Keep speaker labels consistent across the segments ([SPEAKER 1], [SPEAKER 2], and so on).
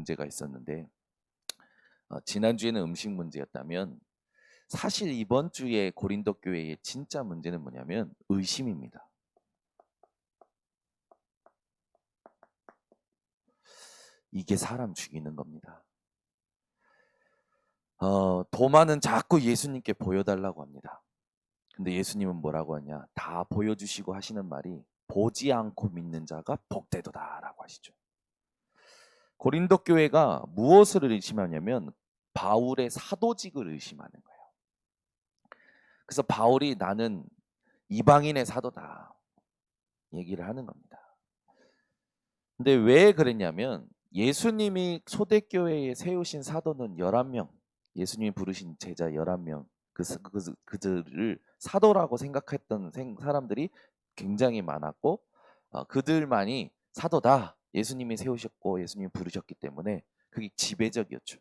[SPEAKER 1] 문제가 있었는데 지난주에는 음식 문제였다면 사실 이번 주에 고린도 교회의 진짜 문제는 뭐냐면 의심입니다. 이게 사람 죽이는 겁니다. 도마는 자꾸 예수님께 보여달라고 합니다. 근데 예수님은 뭐라고 하냐? 다 보여주시고 하시는 말이 보지 않고 믿는 자가 복되도다라고 하시죠. 고린도 교회가 무엇을 의심하냐면 바울의 사도직을 의심하는 거예요. 그래서 바울이 나는 이방인의 사도다 얘기를 하는 겁니다. 근데 왜 그랬냐면 예수님이 초대교회에 세우신 사도는 11명, 예수님이 부르신 제자 11명, 그들을 사도라고 생각했던 사람들이 굉장히 많았고 그들만이 사도다. 예수님이 세우셨고 예수님이 부르셨기 때문에 그게 지배적이었죠.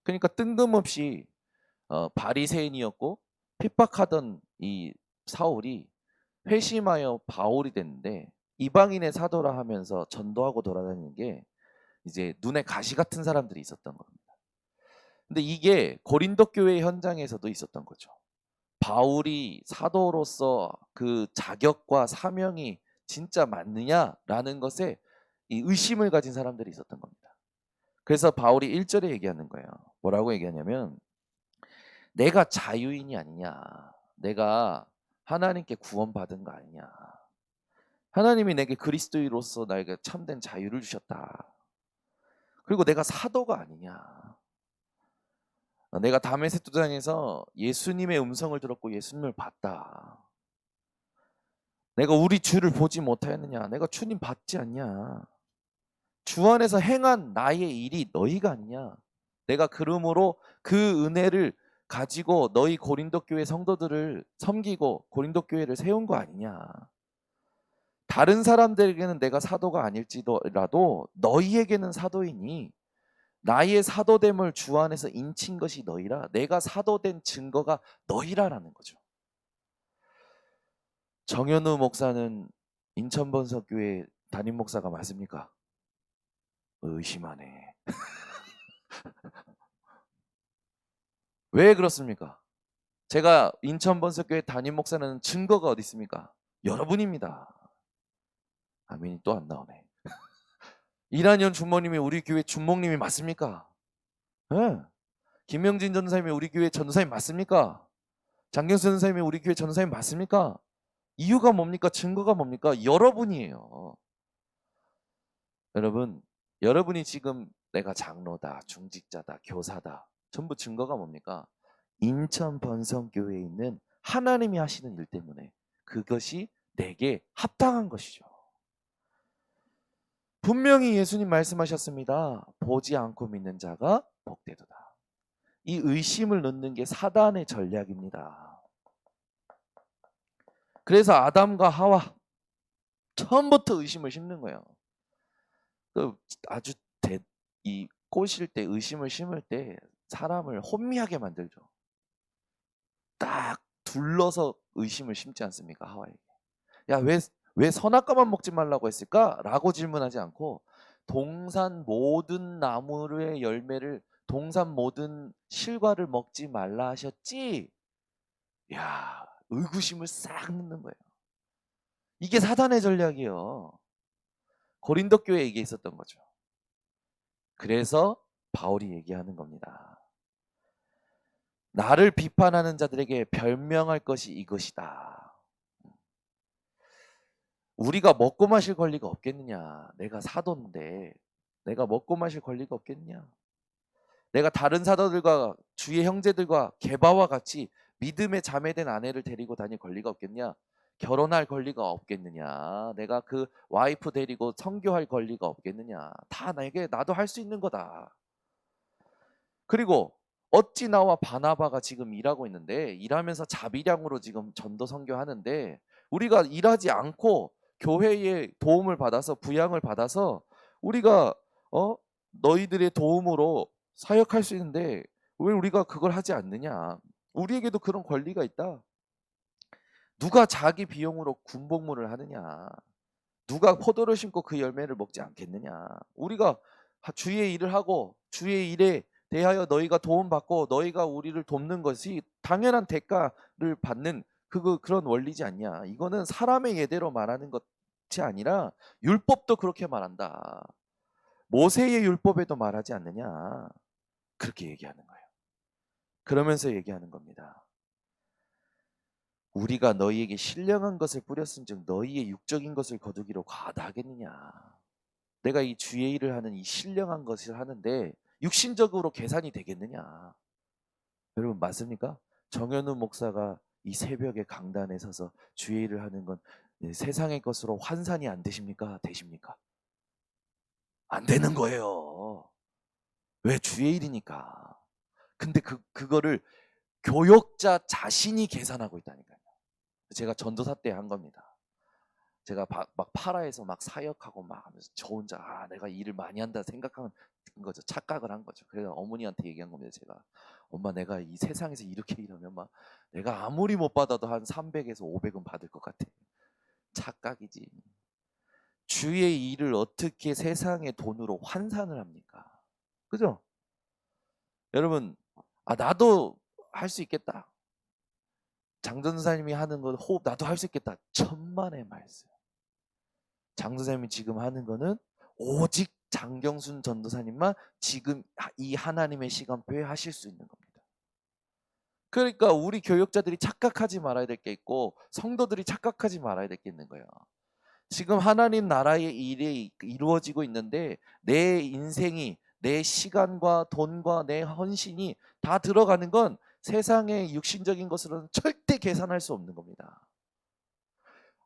[SPEAKER 1] 그러니까 뜬금없이 바리새인이었고 핍박하던 이 사울이 회심하여 바울이 됐는데 이방인의 사도라 하면서 전도하고 돌아다니는 게 이제 눈에 가시 같은 사람들이 있었던 겁니다. 근데 이게 고린도 교회 현장에서도 있었던 거죠. 바울이 사도로서 그 자격과 사명이 진짜 맞느냐라는 것에 이 의심을 가진 사람들이 있었던 겁니다. 그래서 바울이 1절에 얘기하는 거예요. 뭐라고 얘기하냐면 내가 자유인이 아니냐. 내가 하나님께 구원받은 거 아니냐. 하나님이 내게 그리스도인으로서 나에게 참된 자유를 주셨다. 그리고 내가 사도가 아니냐. 내가 다메섹 도장에서 예수님의 음성을 들었고 예수님을 봤다. 내가 우리 주를 보지 못하였느냐. 내가 주님 봤지 않냐. 주 안에서 행한 나의 일이 너희가 아니냐. 내가 그러므로 그 은혜를 가지고 너희 고린도 교회 성도들을 섬기고 고린도 교회를 세운 거 아니냐. 다른 사람들에게는 내가 사도가 아닐지라도 너희에게는 사도이니 나의 사도됨을 주 안에서 인친 것이 너희라. 내가 사도된 증거가 너희라라는 거죠. 정현우 목사는 인천번석교회 담임 목사가 맞습니까? 의심하네. 왜 그렇습니까? 제가 인천번석교회 담임 목사는 증거가 어디 있습니까? 여러분입니다. 아멘이 또 안 나오네. 이란현 주모님이 우리 교회 주목님이 맞습니까? 네. 김명진 전사님이 우리 교회 전사님 맞습니까? 장경수 전사님이 우리 교회 전사님 맞습니까? 이유가 뭡니까? 증거가 뭡니까? 여러분이에요. 여러분, 여러분이 지금 내가 장로다, 중직자다, 교사다. 전부 증거가 뭡니까? 인천 번성교회에 있는 하나님이 하시는 일 때문에 그것이 내게 합당한 것이죠. 분명히 예수님 말씀하셨습니다. 보지 않고 믿는 자가 복되도다. 이 의심을 넣는 게 사단의 전략입니다. 그래서 아담과 하와 처음부터 의심을 심는 거예요. 아주 이 꼬실 때 의심을 심을 때 사람을 혼미하게 만들죠. 딱 둘러서 의심을 심지 않습니까? 하와에게. 야, 왜 선악과만 먹지 말라고 했을까? 라고 질문하지 않고 동산 모든 나무의 열매를 동산 모든 실과를 먹지 말라 하셨지? 야, 의구심을 싹 넣는 거예요. 이게 사단의 전략이에요. 고린도 교회에 이게 있었던 거죠. 그래서 바울이 얘기하는 겁니다. 나를 비판하는 자들에게 별명할 것이 이것이다. 우리가 먹고 마실 권리가 없겠느냐. 내가 사도인데 내가 먹고 마실 권리가 없겠느냐. 내가 다른 사도들과 주의 형제들과 게바와 같이 믿음의 자매된 아내를 데리고 다닐 권리가 없겠냐. 결혼할 권리가 없겠느냐. 내가 그 와이프 데리고 선교할 권리가 없겠느냐. 다 나도 할 수 있는 거다. 그리고 어찌 나와 바나바가 지금 일하고 있는데 일하면서 자비량으로 지금 전도 선교하는데 우리가 일하지 않고 교회의 도움을 받아서 부양을 받아서 우리가 너희들의 도움으로 사역할 수 있는데 왜 우리가 그걸 하지 않느냐. 우리에게도 그런 권리가 있다. 누가 자기 비용으로 군복무를 하느냐. 누가 포도를 심고 그 열매를 먹지 않겠느냐. 우리가 주의 일을 하고 주의 일에 대하여 너희가 도움받고 너희가 우리를 돕는 것이 당연한 대가를 받는 그런 원리지 않냐. 이거는 사람의 예대로 말하는 것이 아니라 율법도 그렇게 말한다. 모세의 율법에도 말하지 않느냐. 그렇게 얘기하는 거예요. 그러면서 얘기하는 겁니다. 우리가 너희에게 신령한 것을 뿌렸은즉 너희의 육적인 것을 거두기로 과다하겠느냐. 내가 이 주의 일을 하는 이 신령한 것을 하는데 육신적으로 계산이 되겠느냐. 여러분 맞습니까? 정현우 목사가 이 새벽에 강단에 서서 주의 일을 하는 건 세상의 것으로 환산이 안 되십니까? 되십니까? 안 되는 거예요. 왜? 주의 일이니까. 근데 그거를 교역자 자신이 계산하고 있다니까요. 제가 전도사 때 한 겁니다. 제가 막 파라에서 막 사역하고 막 하면서 저 혼자 내가 일을 많이 한다 생각한 거죠. 착각을 한 거죠. 그래서 어머니한테 얘기한 겁니다. 제가 엄마 내가 이 세상에서 이렇게 일하면 막 내가 아무리 못 받아도 한 300에서 500은 받을 것 같아. 착각이지. 주의 일을 어떻게 세상의 돈으로 환산을 합니까? 그죠? 여러분 나도 할 수 있겠다. 장 전사님이 하는 건 호흡 나도 할 수 있겠다. 천만의 말씀. 장 선생님이 지금 하는 거는 오직 장경순 전도사님만 지금 이 하나님의 시간표에 하실 수 있는 겁니다. 그러니까 우리 교역자들이 착각하지 말아야 될 게 있고 성도들이 착각하지 말아야 될 게 있는 거예요. 지금 하나님 나라의 일이 이루어지고 있는데 내 인생이 내 시간과 돈과 내 헌신이 다 들어가는 건 세상의 육신적인 것으로는 절대 계산할 수 없는 겁니다.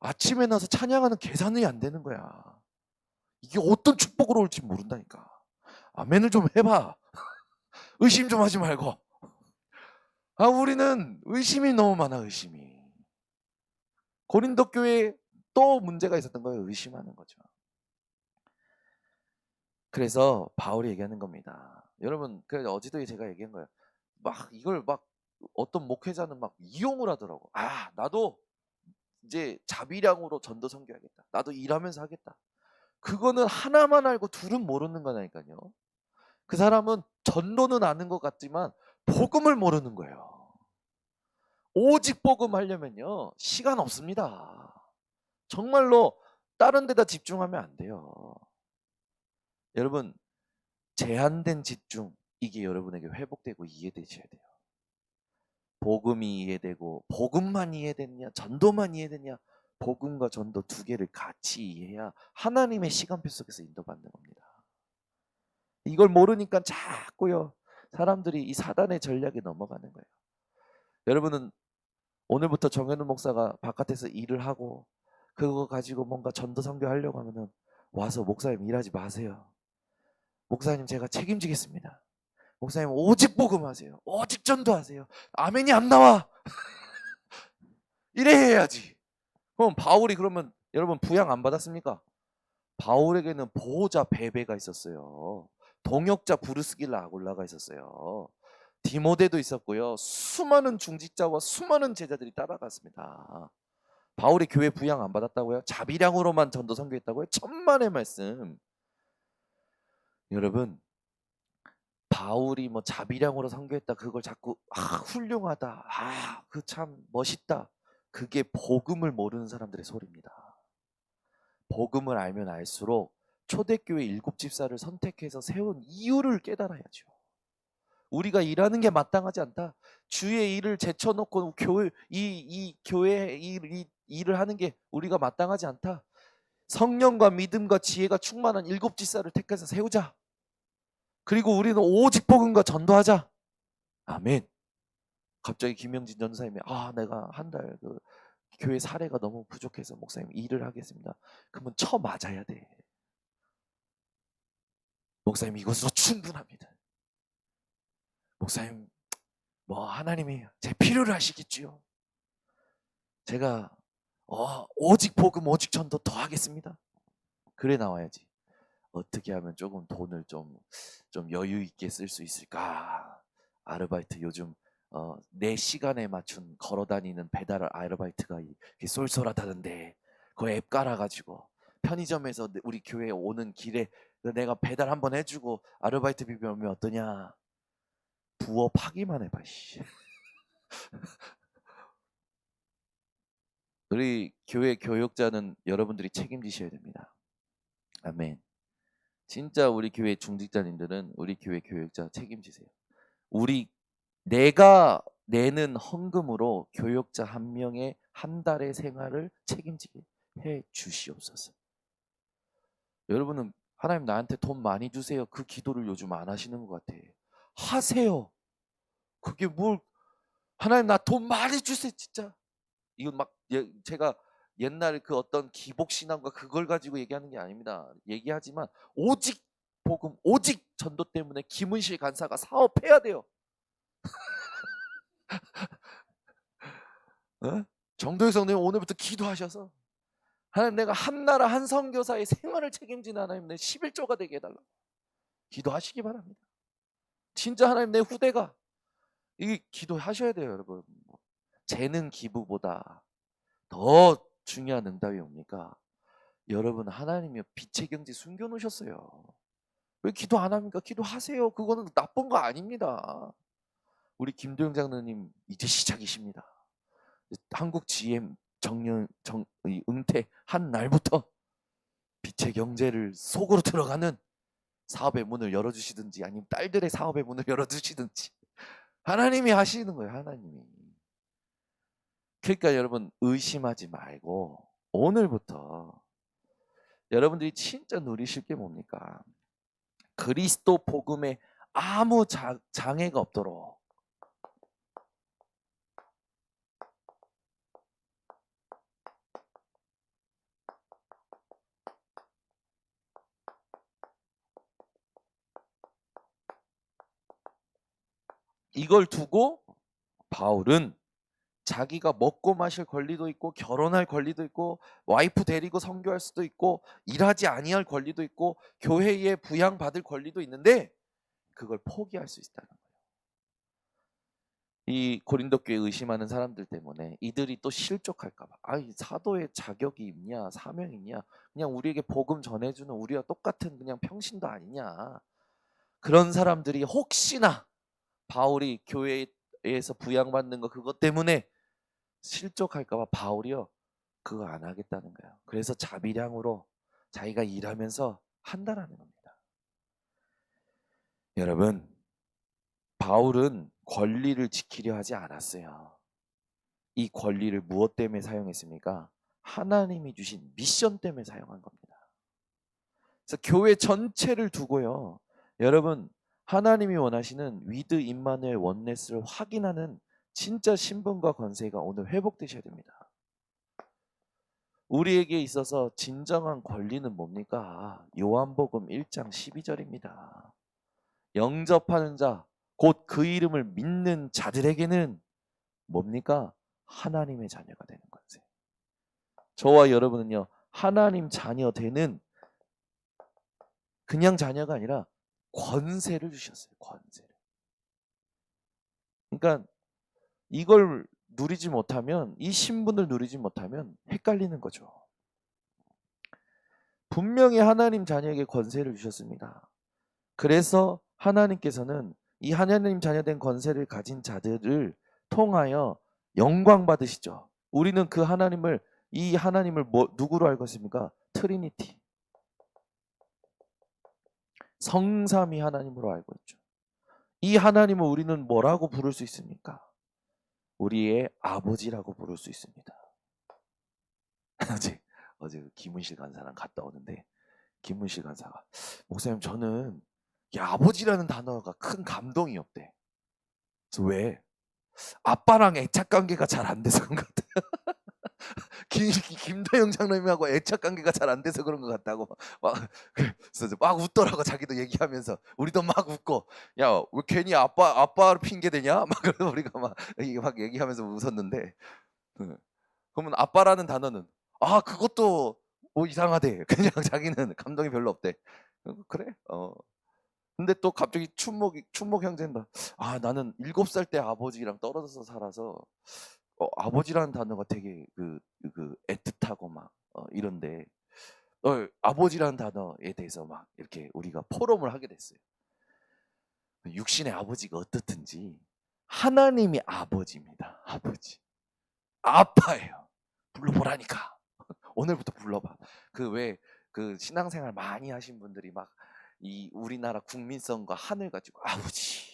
[SPEAKER 1] 아침에 나서 찬양하는 계산이 안 되는 거야. 이게 어떤 축복으로 올지 모른다니까. 아멘을 좀 해봐. 의심 좀 하지 말고. 우리는 의심이 너무 많아. 의심이. 고린도 교회에 또 문제가 있었던 거예요. 의심하는 거죠. 그래서 바울이 얘기하는 겁니다. 여러분, 그래서 어제도 제가 얘기한 거예요. 막 이걸 막 어떤 목회자는 막 이용을 하더라고. 나도 이제 자비량으로 전도 선교하겠다. 나도 일하면서 하겠다. 그거는 하나만 알고 둘은 모르는 거라니까요. 그 사람은 전도는 아는 것 같지만 복음을 모르는 거예요. 오직 복음 하려면요 시간 없습니다. 정말로 다른 데다 집중하면 안 돼요. 여러분 제한된 집중 이게 여러분에게 회복되고 이해되셔야 돼요. 복음이 이해되고 복음만 이해됐냐 전도만 이해됐냐 복음과 전도 두 개를 같이 이해해야 하나님의 시간표 속에서 인도받는 겁니다. 이걸 모르니까 자꾸요 사람들이 이 사단의 전략에 넘어가는 거예요. 여러분은 오늘부터 정현우 목사가 바깥에서 일을 하고 그거 가지고 뭔가 전도 선교하려고 하면은 와서 목사님 일하지 마세요. 목사님 제가 책임지겠습니다. 목사님 오직 복음하세요. 오직 전도하세요. 아멘이 안 나와. 이래 해야지. 그럼 바울이 그러면 여러분 부양 안 받았습니까? 바울에게는 보호자 베베가 있었어요. 동역자 브루스길라 아굴라가 있었어요. 디모데도 있었고요. 수많은 중직자와 수많은 제자들이 따라갔습니다. 바울이 교회 부양 안 받았다고요? 자비량으로만 전도 선교했다고요? 천만의 말씀. 여러분 바울이 뭐 자비량으로 선교했다 그걸 자꾸 훌륭하다 그 참 멋있다 그게 복음을 모르는 사람들의 소리입니다. 복음을 알면 알수록 초대교회 7집사를 선택해서 세운 이유를 깨달아야죠. 우리가 일하는 게 마땅하지 않다. 주의 일을 제쳐놓고 이 교회 일을 하는 게 우리가 마땅하지 않다. 성령과 믿음과 지혜가 충만한 7집사를 택해서 세우자. 그리고 우리는 오직 복음과 전도하자. 아멘. 갑자기 김영진 전사님이 내가 한 달 교회 사례가 너무 부족해서 목사님 일을 하겠습니다. 그러면 맞아야 돼. 목사님 이것으로 충분합니다. 목사님 하나님이 제 필요를 하시겠지요. 제가 오직 복음 오직 전도 더 하겠습니다. 그래 나와야지. 어떻게 하면 조금 돈을 좀 여유 있게 쓸 수 있을까? 아르바이트 요즘 내 시간에 맞춘 걸어다니는 배달 아르바이트가 쏠쏠하다던데 그 앱 깔아가지고 편의점에서 우리 교회 오는 길에 내가 배달 한번 해주고 아르바이트 비비 오면 어떠냐? 부업하기만 해봐. 씨. 우리 교회 교육자는 여러분들이 책임지셔야 됩니다. 아멘. 진짜 우리 교회 중직자님들은 우리 교회 교육자 책임지세요. 내가 내는 헌금으로 교육자 한 명의 한 달의 생활을 책임지게 해 주시옵소서. 여러분은 하나님 나한테 돈 많이 주세요. 그 기도를 요즘 안 하시는 것 같아. 하세요. 그게 뭘 하나님 나 돈 많이 주세요 진짜. 이건 막 제가 옛날 그 어떤 기복신앙과 그걸 가지고 얘기하는 게 아닙니다. 얘기하지만 오직 복음, 오직 전도 때문에 김은실 간사가 사업해야 돼요. 어? 정도희 성도님 오늘부터 기도하셔서 하나님 내가 한 나라 한 선교사의 생활을 책임지는 하나님 내 11조가 되게 해달라고 기도하시기 바랍니다. 진짜 하나님 내 후대가 이게 기도하셔야 돼요 여러분. 재능 기부보다 더 중요한 응답이 옵니까? 여러분 하나님이 빛의 경지 숨겨놓으셨어요. 왜 기도 안 합니까? 기도하세요. 그거는 나쁜 거 아닙니다. 우리 김도영 장로님 이제 시작이십니다. 한국 GM 은퇴한 날부터 빛의 경제를 속으로 들어가는 사업의 문을 열어주시든지 아니면 딸들의 사업의 문을 열어주시든지 하나님이 하시는 거예요. 하나님이. 그러니까 여러분 의심하지 말고 오늘부터 여러분들이 진짜 누리실 게 뭡니까? 그리스도 복음에 아무 장애가 없도록 이걸 두고 바울은 자기가 먹고 마실 권리도 있고 결혼할 권리도 있고 와이프 데리고 선교할 수도 있고 일하지 아니할 권리도 있고 교회에 부양받을 권리도 있는데 그걸 포기할 수 있다는 거예요. 이 고린도 교회 의심하는 사람들 때문에 이들이 또 실족할까 봐. 아이 사도의 자격이 있냐 사명이 있냐 그냥 우리에게 복음 전해주는 우리와 똑같은 그냥 평신도 아니냐. 그런 사람들이 혹시나 바울이 교회에서 부양받는 거 그것 때문에 실족할까 봐 바울이요 그거 안 하겠다는 거예요. 그래서 자비량으로 자기가 일하면서 한다라는 겁니다. 여러분 바울은 권리를 지키려 하지 않았어요. 이 권리를 무엇 때문에 사용했습니까? 하나님이 주신 미션 때문에 사용한 겁니다. 그래서 교회 전체를 두고요. 여러분 하나님이 원하시는 위드 임마누엘 원네스를 확인하는 진짜 신분과 권세가 오늘 회복되셔야 됩니다. 우리에게 있어서 진정한 권리는 뭡니까? 요한복음 1장 12절입니다. 영접하는 자, 곧 그 이름을 믿는 자들에게는 뭡니까? 하나님의 자녀가 되는 권세. 저와 여러분은요. 하나님 자녀 되는 그냥 자녀가 아니라 권세를 주셨어요. 권세를. 그러니까 이걸 누리지 못하면 이 신분을 누리지 못하면 헷갈리는 거죠. 분명히 하나님 자녀에게 권세를 주셨습니다. 그래서 하나님께서는 이 하나님 자녀된 권세를 가진 자들을 통하여 영광 받으시죠. 우리는 그 하나님을 이 하나님을 누구로 알고 있습니까? 트리니티. 성삼위 하나님으로 알고 있죠. 이 하나님을 우리는 뭐라고 부를 수 있습니까? 우리의 아버지라고 부를 수 있습니다. 어제 김은실 간사랑 갔다 오는데 김은실 간사가 목사님 저는 이 아버지라는 단어가 큰 감동이 없대. 그래서 왜? 아빠랑 애착 관계가 잘 안 돼서 그런 것 같아요. 김도영 장로님하고 애착 관계가 잘 안 돼서 그런 것 같다고 막 그래서 막 웃더라고. 자기도 얘기하면서 우리도 막 웃고 야 왜 괜히 아빠를 핑계 대냐 막 그래서 우리가 막 얘기하면서 웃었는데 그러면 아빠라는 단어는 그것도 뭐 이상하대. 그냥 자기는 감동이 별로 없대. 그래? 근데 또 갑자기 춘목 형제는 나는 7살 때 아버지랑 떨어져서 살아서 아버지라는 단어가 되게 그 애틋하고 막 이런데 아버지라는 단어에 대해서 막 이렇게 우리가 포럼을 하게 됐어요. 육신의 아버지가 어떻든지 하나님이 아버지입니다. 아버지. 아빠예요. 불러보라니까. 오늘부터 불러봐. 그 신앙생활 많이 하신 분들이 막 이 우리나라 국민성과 하늘 가지고 아버지,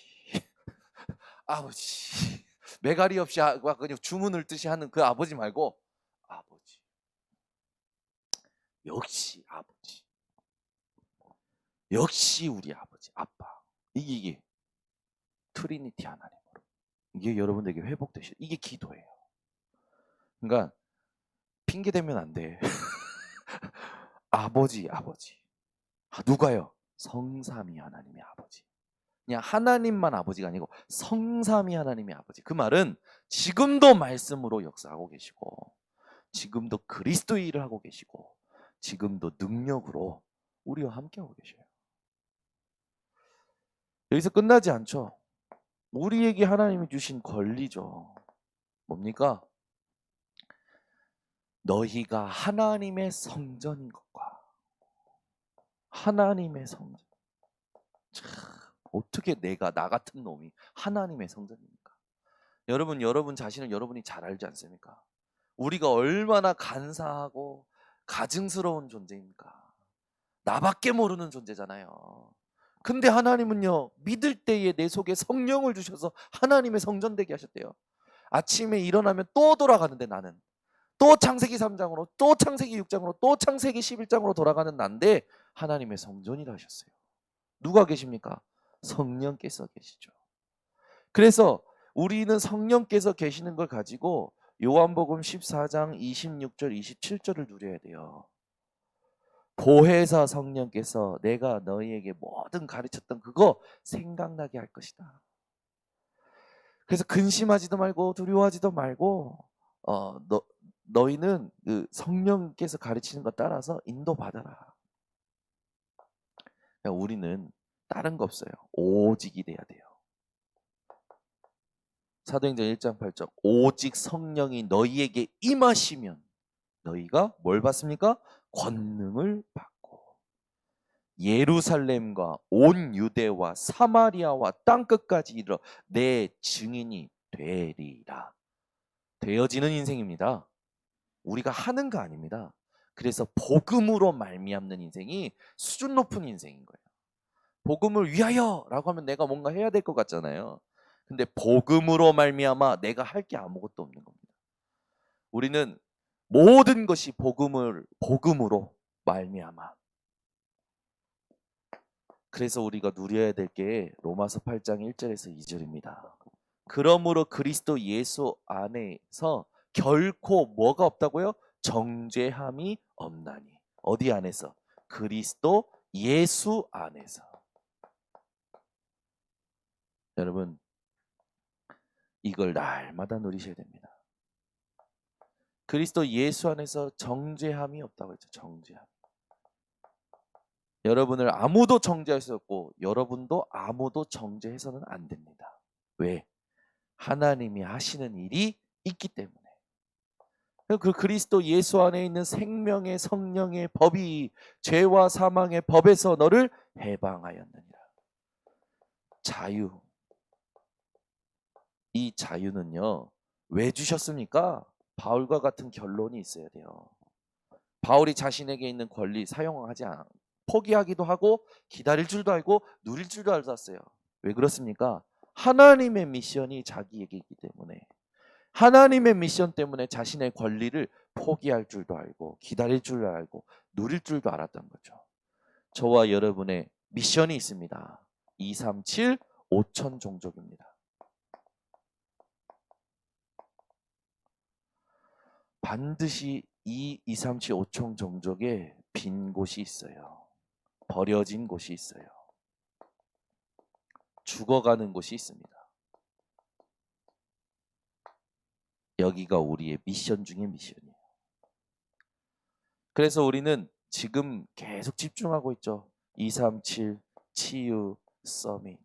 [SPEAKER 1] 아버지, 매가리 없이 막 그냥 주문을 듯이 하는 그 아버지 말고 아버지. 역시 아버지. 역시 우리 아버지, 아빠. 이게 트리니티 하나님으로. 이게 여러분들에게 회복되시. 이게 기도예요. 그러니까 핑계 대면 안 돼. 아버지. 누가요? 성삼위 하나님의 아버지. 그냥 하나님만 아버지가 아니고 성삼위 하나님의 아버지. 그 말은 지금도 말씀으로 역사하고 계시고 지금도 그리스도의 일을 하고 계시고 지금도 능력으로 우리와 함께하고 계셔요. 여기서 끝나지 않죠. 우리에게 하나님이 주신 권리죠. 뭡니까? 너희가 하나님의 성전인 것과 하나님의 성전. 참, 어떻게 내가 나 같은 놈이 하나님의 성전입니까? 여러분 자신을 여러분이 잘 알지 않습니까? 우리가 얼마나 간사하고 가증스러운 존재입니까? 나밖에 모르는 존재잖아요. 근데 하나님은요, 믿을 때에 내 속에 성령을 주셔서 하나님의 성전 되게 하셨대요. 아침에 일어나면 또 돌아가는데 나는 또 창세기 3장으로 또 창세기 6장으로 또 창세기 11장으로 돌아가는 난데 하나님의 성전이라 하셨어요. 누가 계십니까? 성령께서 계시죠. 그래서 우리는 성령께서 계시는 걸 가지고 요한복음 14장 26절 27절을 누려야 돼요. 보혜사 성령께서 내가 너희에게 뭐든 가르쳤던 그거 생각나게 할 것이다. 그래서 근심하지도 말고 두려워하지도 말고 너희는 그 성령께서 가르치는 것 따라서 인도받아라. 그러니까 우리는 다른 거 없어요. 오직이 돼야 돼요. 사도행전 1장 8절 오직 성령이 너희에게 임하시면 너희가 뭘 받습니까? 권능을 받고 예루살렘과 온 유대와 사마리아와 땅끝까지 이르러 내 증인이 되리라. 되어지는 인생입니다. 우리가 하는 거 아닙니다. 그래서 복음으로 말미암는 인생이 수준 높은 인생인 거예요. 복음을 위하여라고 하면 내가 뭔가 해야 될 것 같잖아요. 근데 복음으로 말미암아 내가 할 게 아무것도 없는 겁니다. 우리는 모든 것이 복음으로 말미암아. 그래서 우리가 누려야 될 게 로마서 8장 1절에서 2절입니다. 그러므로 그리스도 예수 안에서 결코 뭐가 없다고요? 정죄함이 없나니. 어디 안에서? 그리스도 예수 안에서. 여러분 이걸 날마다 누리셔야 됩니다. 그리스도 예수 안에서 정죄함이 없다고 했죠. 정죄함. 여러분을 아무도 정죄할 수 없고 여러분도 아무도 정죄해서는 안 됩니다. 왜? 하나님이 하시는 일이 있기 때문에. 그 그리스도 예수 안에 있는 생명의 성령의 법이 죄와 사망의 법에서 너를 해방하였느니라. 자유. 이 자유는요. 왜 주셨습니까? 바울과 같은 결론이 있어야 돼요. 바울이 자신에게 있는 권리 사용하지 않아. 포기하기도 하고 기다릴 줄도 알고 누릴 줄도 알았어요. 왜 그렇습니까? 하나님의 미션이 자기에게 있기 때문에. 하나님의 미션 때문에 자신의 권리를 포기할 줄도 알고 기다릴 줄도 알고 누릴 줄도 알았던 거죠. 저와 여러분의 미션이 있습니다. 237 5천 종족입니다. 반드시 이 237 5천 종족에 빈 곳이 있어요. 버려진 곳이 있어요. 죽어가는 곳이 있습니다. 여기가 우리의 미션 중의 미션이에요. 그래서 우리는 지금 계속 집중하고 있죠. 237 치유 서밋.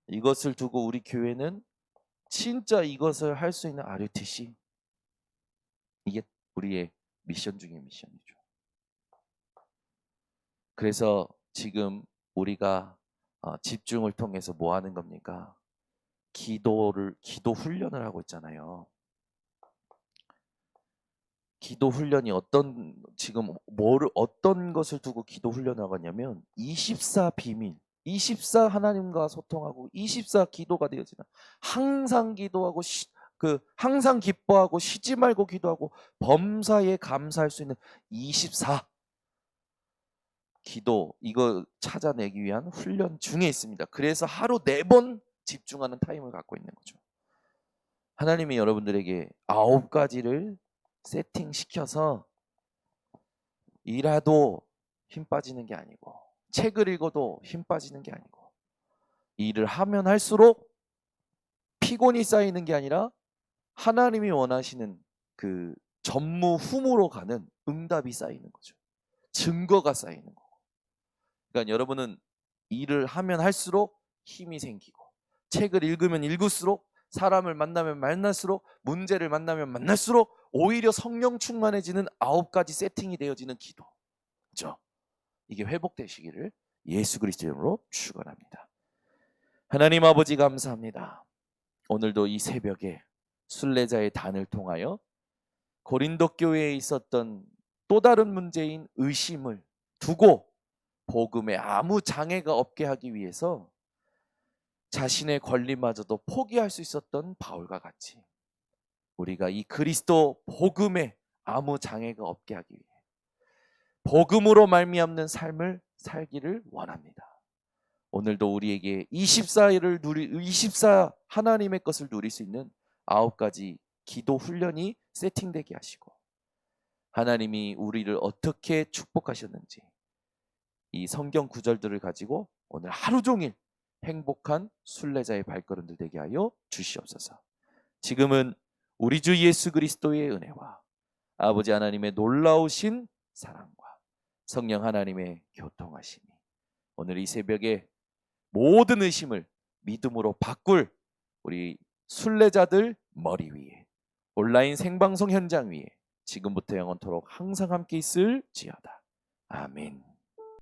[SPEAKER 1] 이것을 두고 우리 교회는 진짜 이것을 할 수 있는 RUTC. 이게 우리의 미션 중의 미션이죠. 그래서 지금 우리가 집중을 통해서 뭐 하는 겁니까? 기도 훈련을 하고 있잖아요. 기도 훈련이 어떤 것을 두고 기도 훈련을 하겠냐면 24 비밀, 24 하나님과 소통하고 24 기도가 되어지는, 항상 기도하고 항상 기뻐하고 쉬지 말고 기도하고 범사에 감사할 수 있는 24 기도, 이거 찾아내기 위한 훈련 중에 있습니다. 그래서 하루 4번 집중하는 타임을 갖고 있는 거죠. 하나님이 여러분들에게 9가지를 세팅시켜서 일하도 힘 빠지는 게 아니고, 책을 읽어도 힘 빠지는 게 아니고, 일을 하면 할수록 피곤이 쌓이는 게 아니라 하나님이 원하시는 그 전무후무로 가는 응답이 쌓이는 거죠. 증거가 쌓이는 거고. 그러니까 여러분은 일을 하면 할수록 힘이 생기고, 책을 읽으면 읽을수록, 사람을 만나면 만날수록, 문제를 만나면 만날수록 오히려 성령 충만해지는 9가지 세팅이 되어지는 기도. 그렇죠? 이게 회복되시기를 예수 그리스도 이름으로 축원합니다. 하나님 아버지 감사합니다. 오늘도 이 새벽에 순례자의 단을 통하여 고린도 교회에 있었던 또 다른 문제인 의심을 두고 복음에 아무 장애가 없게 하기 위해서 자신의 권리마저도 포기할 수 있었던 바울과 같이 우리가 이 그리스도 복음에 아무 장애가 없게 하기 위해 복음으로 말미암는 삶을 살기를 원합니다. 오늘도 우리에게 24 하나님의 것을 누릴 수 있는 9가지 기도 훈련이 세팅되게 하시고, 하나님이 우리를 어떻게 축복하셨는지 이 성경 구절들을 가지고 오늘 하루 종일 행복한 순례자의 발걸음들 되게 하여 주시옵소서. 지금은 우리 주 예수 그리스도의 은혜와 아버지 하나님의 놀라우신 사랑과 성령 하나님의 교통하심이 오늘 이 새벽에 모든 의심을 믿음으로 바꿀 우리 순례자들 머리 위에, 온라인 생방송 현장 위에 지금부터 영원토록 항상 함께 있을지어다. 아멘.